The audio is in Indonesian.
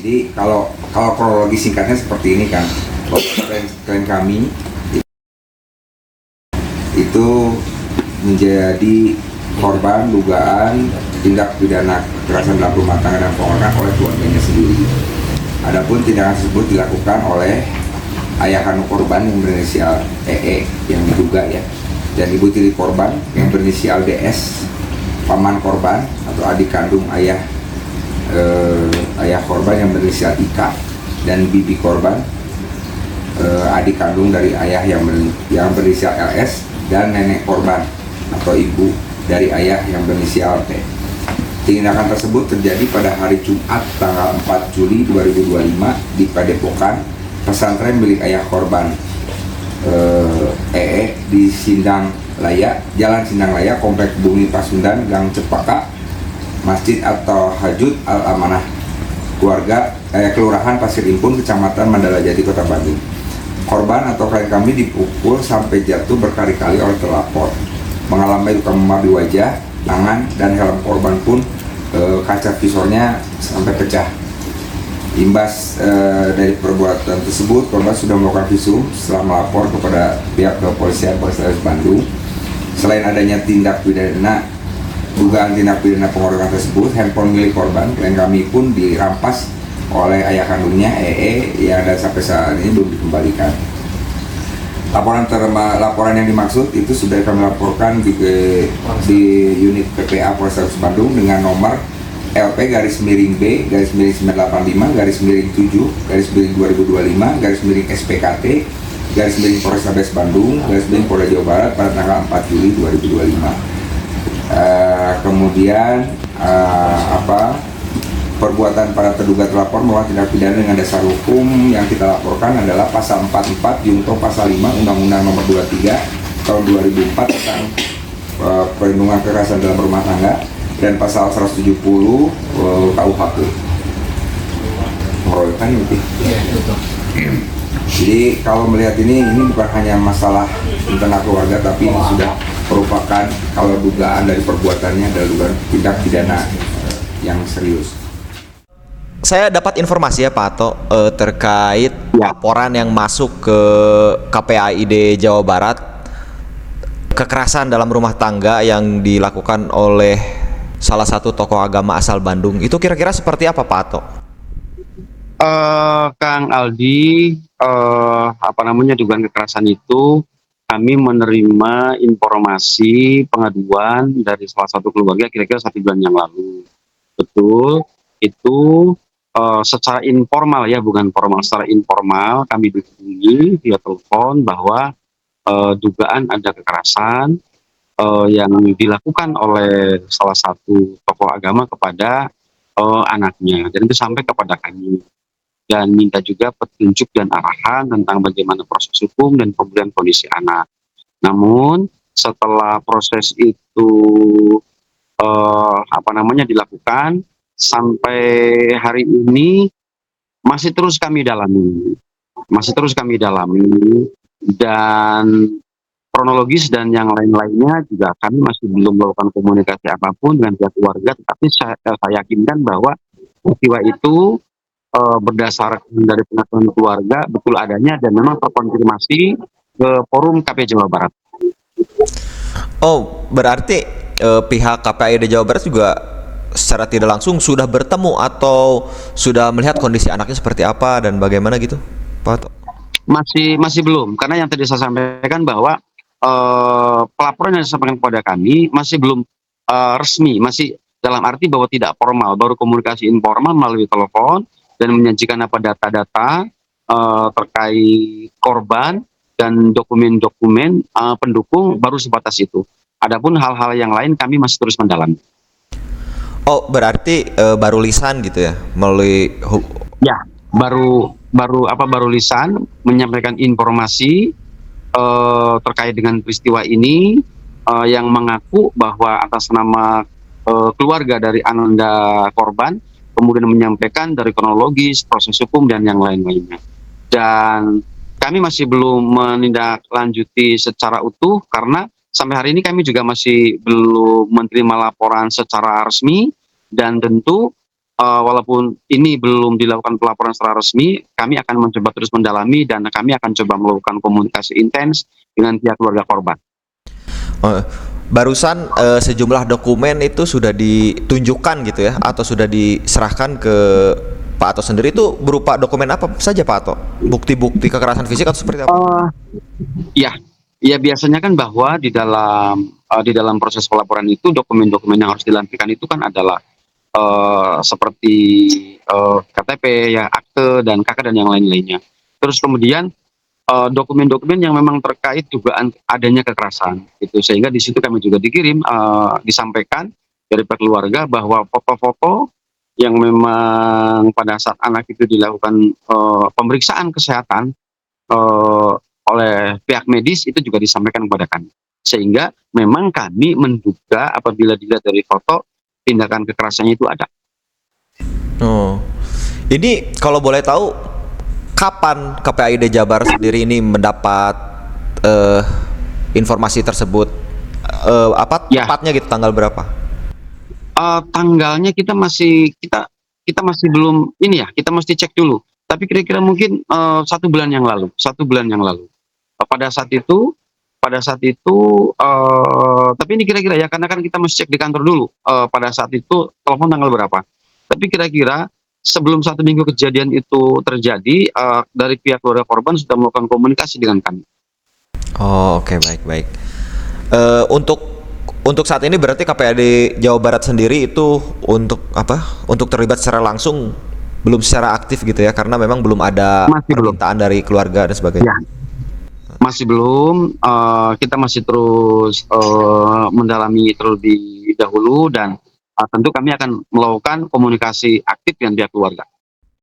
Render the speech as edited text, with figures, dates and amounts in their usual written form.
Jadi kalau kronologi singkatnya seperti ini kan, klien kami itu menjadi korban dugaan tindak pidana kekerasan dalam rumah tangga dan pengeroyokan oleh keluarganya sendiri. Adapun tindakan tersebut dilakukan oleh ayah kandung korban yang berinisial EE yang diduga ya, dan ibu tiri korban yang berinisial DS, paman korban atau adik kandung ayah korban yang berinisial IK, dan bibi korban adik kandung dari ayah yang berinisial LS, dan nenek korban atau ibu dari ayah yang berinisial T. Tindakan tersebut terjadi pada hari Jumat tanggal 4 Juli 2025 di Padepokan pesantren milik ayah korban EE di Sindang Laya, Jalan Sindang Laya, Komplek Bumi Pasundan, Gang Cepaka, Masjid atau Hajud Al-Amanah, Kelurahan Pasir Impun, Kecamatan Mandala Jati, Kota Bandung. Korban atau klien kami dipukul sampai jatuh berkali-kali oleh terlapor, mengalami luka memar di wajah, tangan, dan helm korban pun kaca visornya sampai pecah. Imbas dari perbuatan tersebut, korban sudah melakukan visum setelah melapor kepada pihak kepolisian Polrestabes Bandung. Selain adanya dugaan tindak pidana pengeroyokan tersebut, handphone milik korban, klien kami pun dirampas oleh ayah kandungnya EE yang dan sampai saat ini belum dikembalikan. Laporan yang dimaksud itu sudah kami laporkan di unit PPA Polrestabes Bandung dengan nomor LP_B_985_7_2025 SPKT Polrestabes Bandung Polda Jawa Barat pada tanggal 4 Juli 2025. Kemudian perbuatan para terduga terlapor melakukan tindak pidana dengan dasar hukum yang kita laporkan adalah pasal 44 Junto pasal 5 Undang-Undang Nomor 23 Tahun 2004 tentang perlindungan kekerasan dalam rumah tangga dan pasal 170 KUHP. Pengeroyokan itu. Jadi kalau melihat ini bukan hanya masalah internal keluarga, tapi ini sudah merupakan, kalau dugaan dari perbuatannya adalah dugaan tindak pidana yang serius. Saya dapat informasi ya Pak Ato terkait laporan yang masuk ke KPAID Jawa Barat, kekerasan dalam rumah tangga yang dilakukan oleh salah satu tokoh agama asal Bandung. Itu kira-kira seperti apa Pak Ato? Kang Aldi, dugaan kekerasan itu kami menerima informasi pengaduan dari salah satu keluarga kira-kira 1 bulan yang lalu. Betul, itu secara informal ya, bukan formal, secara informal kami dihubungi via telepon bahwa dugaan ada kekerasan yang dilakukan oleh salah satu tokoh agama kepada anaknya, dan itu sampai kepada kami, dan minta juga petunjuk dan arahan tentang bagaimana proses hukum dan pemulihan kondisi anak. Namun setelah proses itu dilakukan, sampai hari ini masih terus kami dalami, dan kronologis dan yang lain-lainnya juga kami masih belum melakukan komunikasi apapun dengan pihak keluarga. Tetapi saya yakinkan bahwa peristiwa itu berdasarkan dari pengakuan keluarga betul adanya dan memang terkonfirmasi ke forum KP Jawa Barat. Oh, berarti pihak KPAID Jawa Barat juga secara tidak langsung sudah bertemu atau sudah melihat kondisi anaknya seperti apa dan bagaimana gitu, Pak? Masih belum, karena yang tadi saya sampaikan bahwa pelaporan yang disampaikan kepada kami masih belum resmi, masih dalam arti bahwa tidak formal, baru komunikasi informal melalui telepon dan menyajikan data-data terkait korban dan dokumen-dokumen pendukung, baru sebatas itu. Adapun hal-hal yang lain kami masih terus mendalami. Oh, berarti baru lisan gitu ya, melalui ya, baru lisan menyampaikan informasi terkait dengan peristiwa ini, yang mengaku bahwa atas nama keluarga dari ananda korban, kemudian menyampaikan dari kronologis, proses hukum, dan yang lain-lainnya. Dan kami masih belum menindaklanjuti secara utuh, karena sampai hari ini kami juga masih belum menerima laporan secara resmi, dan tentu walaupun ini belum dilakukan pelaporan secara resmi, kami akan mencoba terus mendalami dan kami akan coba melakukan komunikasi intens dengan pihak keluarga korban. Oh, barusan sejumlah dokumen itu sudah ditunjukkan gitu ya, atau sudah diserahkan ke Pak Ato sendiri, itu berupa dokumen apa saja Pak Ato? Bukti-bukti kekerasan fisik atau seperti apa? Ya, ya biasanya kan bahwa di dalam proses pelaporan itu dokumen-dokumen yang harus dilampirkan itu kan adalah seperti KTP, ya akte dan KK dan yang lain-lainnya. Terus kemudian dokumen-dokumen yang memang terkait dugaan adanya kekerasan, gitu. Sehingga di situ kami juga disampaikan dari pihak keluarga bahwa foto-foto yang memang pada saat anak itu dilakukan pemeriksaan kesehatan oleh pihak medis itu juga disampaikan kepada kami. Sehingga memang kami menduga apabila dilihat dari foto tindakan kekerasannya itu ada. Oh, ini kalau boleh tahu kapan KPAID Jabar sendiri ini mendapat informasi tersebut? Ya. Tepatnya gitu tanggal berapa? Tanggalnya kita masih belum ini ya, kita mesti cek dulu. Tapi kira-kira mungkin 1 bulan yang lalu, 1 bulan yang lalu. Pada saat itu, tapi ini kira-kira ya, karena kan kita mesti cek di kantor dulu. Pada saat itu telepon tanggal berapa. Tapi kira-kira sebelum 1 minggu kejadian itu terjadi, dari pihak keluarga korban sudah melakukan komunikasi dengan kami. Oh, oke, baik. Untuk saat ini berarti KPAD Jawa Barat sendiri itu untuk terlibat secara langsung belum secara aktif gitu ya, karena memang belum ada permintaan dari keluarga dan sebagainya. Ya, masih belum. Kita masih terus mendalami terlebih dahulu dan tentu kami akan melakukan komunikasi aktif dengan pihak keluarga.